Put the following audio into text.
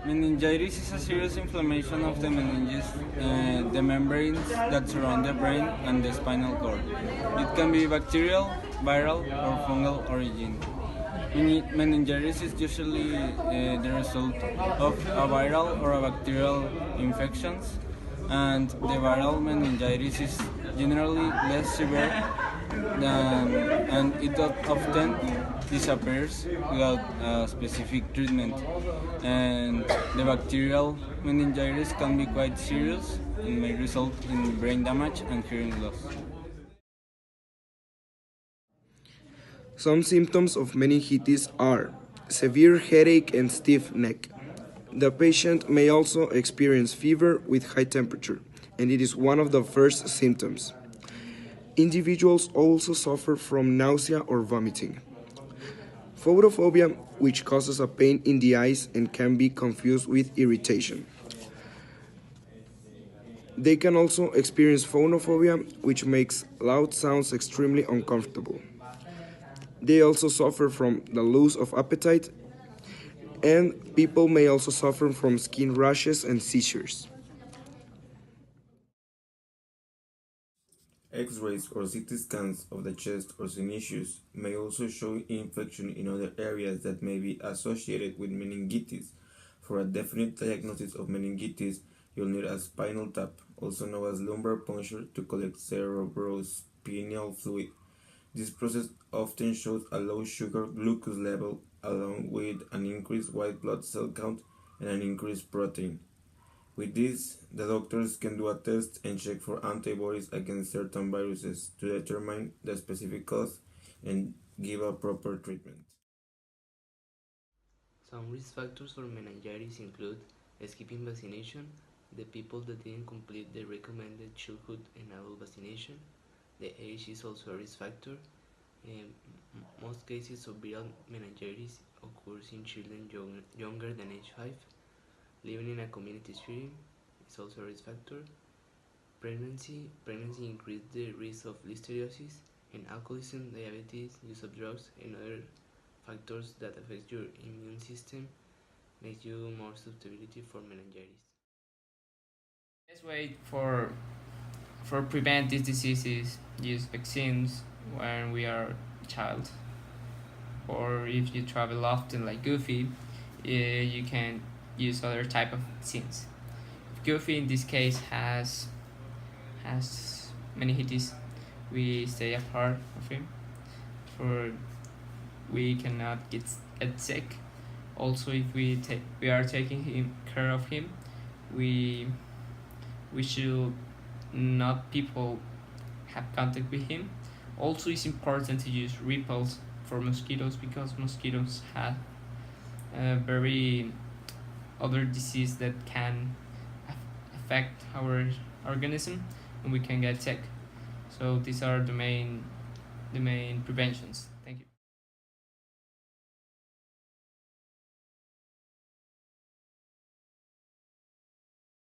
Meningitis is a serious inflammation of the meninges, the membranes that surround the brain and the spinal cord. It can be bacterial, viral, or fungal origin. Meningitis is usually the result of a viral or a bacterial infections, and the viral meningitis is generally less severe and it often disappears without a specific treatment. And the bacterial meningitis can be quite serious and may result in brain damage and hearing loss. Some symptoms of meningitis are severe headache and stiff neck. The patient may also experience fever with high temperature, and it is one of the first symptoms. Individuals also suffer from nausea or vomiting. Photophobia, which causes a pain in the eyes and can be confused with irritation. They can also experience phonophobia, which makes loud sounds extremely uncomfortable. They also suffer from the loss of appetite, and people may also suffer from skin rashes and seizures. X-rays or CT scans of the chest or sinuses may also show infection in other areas that may be associated with meningitis. For a definite diagnosis of meningitis, you'll need a spinal tap, also known as lumbar puncture, to collect cerebrospinal fluid. This process often shows a low sugar glucose level along with an increased white blood cell count and an increased protein. With this, the doctors can do a test and check for antibodies against certain viruses to determine the specific cause and give a proper treatment. Some risk factors for meningitis include skipping vaccination, the people that didn't complete the recommended childhood and adult vaccination. The age is also a risk factor. Most cases of viral meningitis occurs in children younger than age 5. Living in a community setting is also a risk factor. Pregnancy increases the risk of listeriosis, and alcoholism, diabetes, use of drugs, and other factors that affect your immune system make you more susceptibility for meningitis. Best way for prevent these diseases use vaccines when we are a child, or if you travel often like Goofy, you can use other type of vaccines. Goofy in this case has meningitis. We stay apart of him, for we cannot get sick. Also, if we are taking care of him, we should not people have contact with him. Also, it's important to use repels for mosquitoes because mosquitoes have very other disease that can affect our organism and we can get sick. So these are the main preventions.